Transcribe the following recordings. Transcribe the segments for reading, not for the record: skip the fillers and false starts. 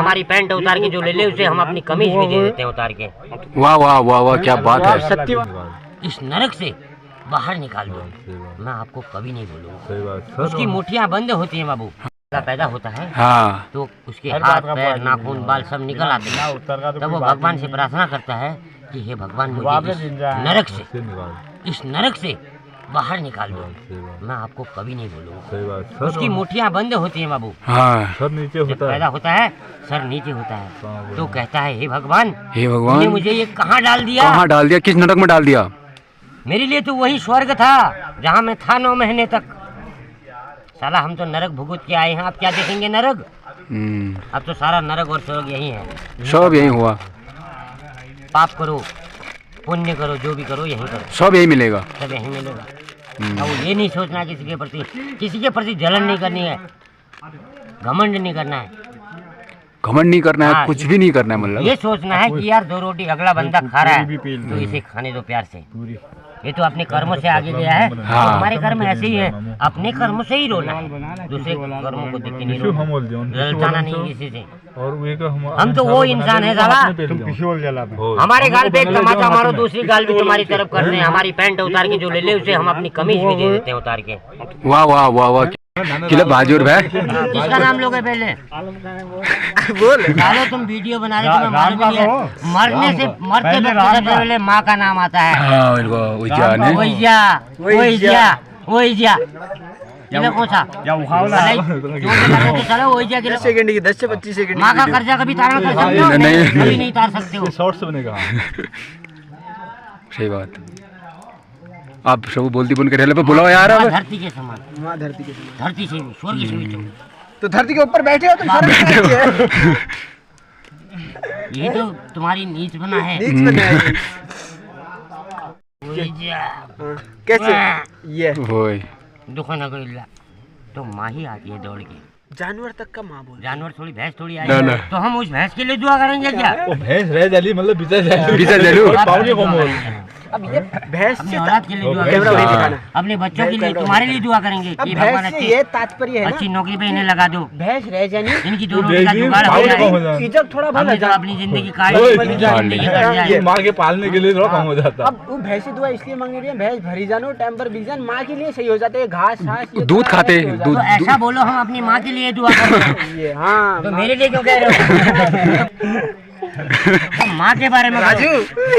हमारी पैंट उतार के जो ले ले उसे हम अपनी कमीज भी दे देते हैं उतार के। वाह वाह वाह वाह, क्या बात है। सत्य इस नरक से बाहर निकाल दो, मैं आपको कभी नहीं बोलूँगा। उसकी मुठ्ठियाँ बंद होती हैं बाबू, पैदा होता है हाँ तो उसके हाथ पैर नाखून बाल सब निकल आते हैं, तब वो भगवान से प्रार्थना करता है कि हे भगवान मुझे इस नरक से बाहर निकाल दो, मैं आपको कभी नहीं बोलूँगा। उसकी मुठ्ठियाँ बंद होती हैं बाबू, हाँ सर नीचे होता है, पैदा होता है सर नीचे होता है, तो कहता है हे भगवान भगवान मुझे ये कहाँ डाल दिया, कहाँ डाल दिया, किस नरक में डाल दिया। मेरे लिए तो वही स्वर्ग था जहाँ मैं था 9 महीने तक। साला हम तो नरक भुगत के आए हैं, आप क्या देखेंगे नरक। अब तो सारा नरक और स्वर्ग यही है, सब यही हुआ। पाप करो पुण्य करो जो भी करो यही करो, सब यही मिलेगा। सब यही मिलेगा। अब ये नहीं सोचना किसी के प्रति जलन नहीं करनी है, घमंड नहीं करना है, घमंड नहीं करना है, हाँ, कुछ भी नहीं करना है। मतलब ये सोचना है कि यार 2 रोटी अगला बंदा खा रहा है तो इसे खाने दो प्यार से। ये तो अपने कर्मों से आगे गया है, हाँ। तो हमारे कर्म ऐसे ही है, अपने कर्मों से ही रोना है, दूसरे कर्मों को देख के नहीं रोना, ललचाना नहीं किसी से। हम तो वो इंसान है साला, हमारे गाल पे एक तमाचा मारो दूसरी गाल भी तुम्हारी तरफ करते हैं, हमारी पैंट उतार के जो ले ले उसे हम अपनी कमीज भी दे देते हैं उतार के। वाह वाह वाह वाह, किला बाजूर भाई। किसका नाम लोगे पहले बोल चलो, तुम वीडियो बना रहे तुम्हें मालूम नहीं है, मरने से मरते सबसे पहले माँ का नाम आता है। हाँ ओइजा ने ओइजा ओइजा ओइजा ये कौन सा चलो ओइजा के 10 सेकंड की 10 से 25 सेकंड माँ का कर्जा कभी तारण कर सकते हो? कभी नहीं तार सकते हो। शॉर्ट्स बनेगा। सही बात। आप सब बोलती बोल के रेल पे बुलाओ यार। अब धरती के समान, धरती के समान, धरती से भी स्वर्ग से भी तो धरती के ऊपर बैठे हो तुम सारे। ये तो तुम्हारी नीच बना है। नीच बना है। कैसे ये वही दुख न गइला तो माँ ही आती है दौड़ के, जानवर तक का माँ बोल। जानवर थोड़ी भैंस थोड़ी आई ना, है, ना। तो हम उस भैंस के लिए दुआ करेंगे क्या? वो भैंस रह जाली मतलब बीजा जलू। पावले को मोल। अब ये भैंस अपनी से औलाद के लिए दुआ कैमरा वही दिखाना। करेंगे, अपने बच्चों के लिए तुम्हारे लिए दुआ करेंगे अब कि भगवान भैंस से ये तात्पर्य है अच्छी ना, नौकरी पे इन्हें लगा दो, भैंस रह जानी इनकी 2 रोटी का जुगाड़ हो जाए, इज्जत थोड़ा भला हमने तो जा। अपनी जिंदगी काट ली, जिंदगी कट जाए। माँ के पालने के लिए थोड़ा कम हो जाता। अब वो भैंसी दुआ इसलिए मांग रही है, भैंस भरी जानो टाइम पर बिक जान, माँ के लिए सही हो जाते हैं, घास घास ये दूध थोड़ा खाते rest हो दूध तो ऐसा बोलो हम अपनी माँ के लिए दुआ करते हैं, ये हाँ तो मेरे लिए क्यों कह रहे हो? तो माँ के बारे में राजू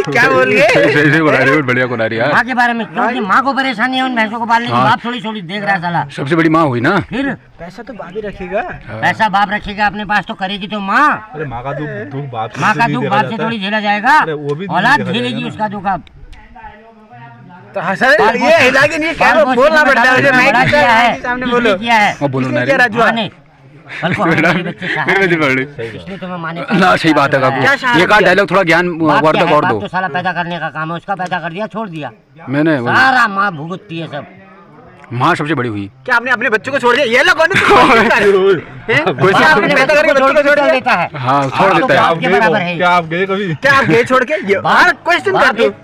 क्या बोल गए? सही बना रही हो, बढ़िया बना रही है। माँ के बारे में, क्योंकि माँ को परेशानी है उन भैंसों को पालने की, हाँ। बाप थोड़ी थोड़ी देख रहा है साला। सबसे बड़ी माँ हुई ना। फिर पैसा तो बाबी रखेगा। पैसा बाप रखेगा अपने पास तो करेगी तो माँ। अरे माँ का दुख बाप माँ का दुख बाप से थोड़ी झेला जाएगा, अरे वो भी औलाद देखा झेलेगी जाएगा उसका दुख। अब तो सर ये हिला के नहीं क्या बोलना पड़ता है मुझे, मैं किया है सामने बोलो किया है और बोलो ना क्या राजू माँ ने, कल को हमारे बच्चे रे। इसलिए तुम्हें माँ ने ना सही बात है क्या काकू, शहादत एक आध डायलॉग थोड़ा ज्ञान बाप क्या वर्धक है? और बाप दो। तो साला पैदा करने का काम है, उसका पैदा कर दिया छोड़ दिया, मैंने सारा माँ भुगतती है सब। माँ सबसे बड़ी हुई। क्या आपने अपने बच्चों को छोड़ दिया? ये लोग कौन कोई बाप अपने पैदा करके बच्चों बच्चों को छोड़ को दिया? देता है। हाँ छोड़ तो देता है। बाप के बराबर है। क्या आप गए कभी? क्या आप गए छोड़ के? ये बाहर क्वेश्चन बाप करते हो। एक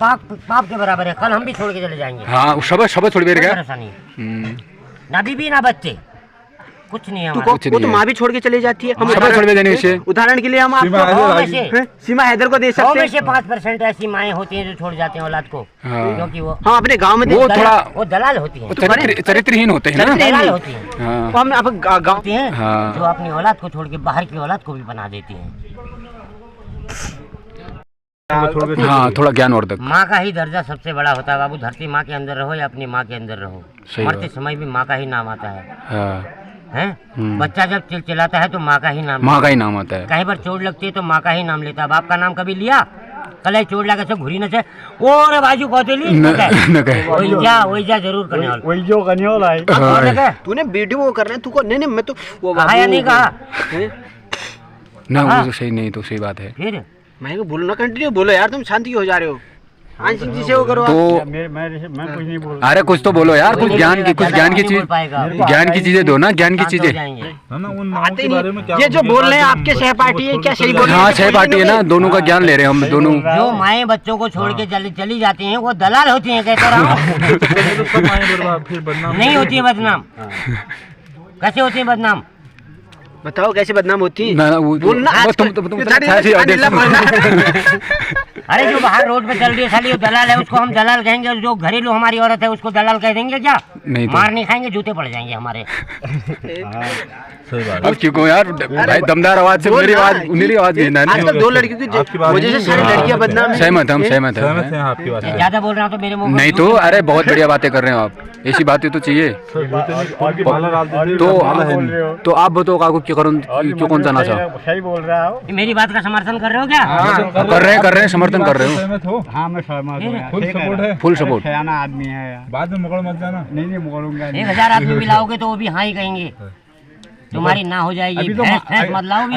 बाप के बराबर है, कल हम भी छोड़ के चले जाएंगे, हाँ सब सब थोड़ी देर कोई गया। परेशानी है। ना बीबी ना बच्चे, कुछ नहीं है तू हमारा। कुछ वो नहीं तो है। माँ भी छोड़ के चली जाती है। हम सब छोड़ देने से उदाहरण के लिए हम सीमा आपको हैदर में आई। से हैं? सीमा हैदर को दे 100 सकते में हैं। से 5% ऐसी माएँ होती हैं जो छोड़ जाते हैं औलाद को, हाँ। क्योंकि वो हम अपने गांव में वो देखते थोड़ा वो दलाल होती हैं, चरित्रहीन होते हैं ना। दलाल होती हैं, हाँ हम अब गांव होती हैं हाँ। जो अपनी औलाद को छोड़ के बाहर की औलाद को भी बना देती हैं। हाँ थोड़ा ज्ञानवर्धक। माँ का ही दर्जा सबसे बड़ा होता है बाबू, धरती माँ के अंदर रहो या अपनी माँ के अंदर रहो, सही मरते बात। समय भी माँ का ही नाम आता है। हाँ हैं? बच्चा जब चिल्लाता है तो माँ का ही नाम, माँ का ही नाम आता है। कहीं पर चोट लगती है तो माँ का ही नाम लेता है, बाप का नाम कभी लिया? कल चोट लगा से घुरी न से ओरे बाजू कौतली न कहे। ओइजा जरूर करने वाला, वही जो करने वाला है। अब कौन है? तूने वीडियो वो कर रहे हैं तू को नहीं नहीं मैं तो वो कहा या नहीं कहा? ना हाँ। वो तो सही नहीं, तो सही बात है। फिर मैं को बोलो ना, कंटिन्यू बोलो यार, तुम शांति हो जा रहे हो। आंशिक जी से वो करो आप। तो मैं कुछ नहीं बोल। अरे कुछ तो बोलो यार, कुछ ज्ञान की चीज, ज्ञान की चीजें दो ना, ज्ञान की चीजें। उन माओ आते के बारे में क्या नहीं, ये जो बोल रहे हैं आपके सहपाठी है क्या सही बोल रहे हैं? हाँ 6 पार्टी है ना, दोनों का ज्ञान ले रहे हैं हम दोनों। जो माएँ बच्चों को छोड़ के चली जाती हैं वो दलाल होती हैं, कहते रहो। फिर बदनाम नहीं होती है बदनाम, कैसे होती है बदनाम? बताओ कैसे बदनाम होती ना वो बोलना बस तुम साथी आदेश अरे जो बाहर रोड पे चल रही है साली वो दलाल है, उसको हम दलाल कहेंगे, और जो घरेलू हमारी औरत है उसको दलाल कह देंगे क्या? नहीं तो। मार नहीं खाएंगे, जूते पड़ जाएंगे हमारे। सही बात अब क्यों यार भाई, दमदार आवाज से मेरी आवाज भी ना। आजकल 2 लड़कियों की वजह से सारी लड़कियां बदनाम है। सहमत हम सहमत सहमत है। हैं आपकी बात से। ज्यादा बोल रहा हूँ तो मेरे मुंह नहीं तो अरे बहुत बढ़िया बातें कर रहे हो आप, ऐसी बातें तो चाहिए। तो आप बताओ काकू क्यों कौन सा नाचा सही बोल रहा हो। मेरी बात का समर्थन कर रहे हो क्या? कर रहे हैं समर्थन कर रहे हो। सहमत हो? हाँ मैं सहमत हूँ यार। फुल सपोर्ट है। Full support. सयाना आदमी है यार। बाद में मुकड़ मत जाना। नहीं मुकरूंगा। 1000 आदमी मिलाओगे तो वो भी हाँ ही कहेंगे, तुम्हारी ना हो जाएगी। भैंस मत लाओ।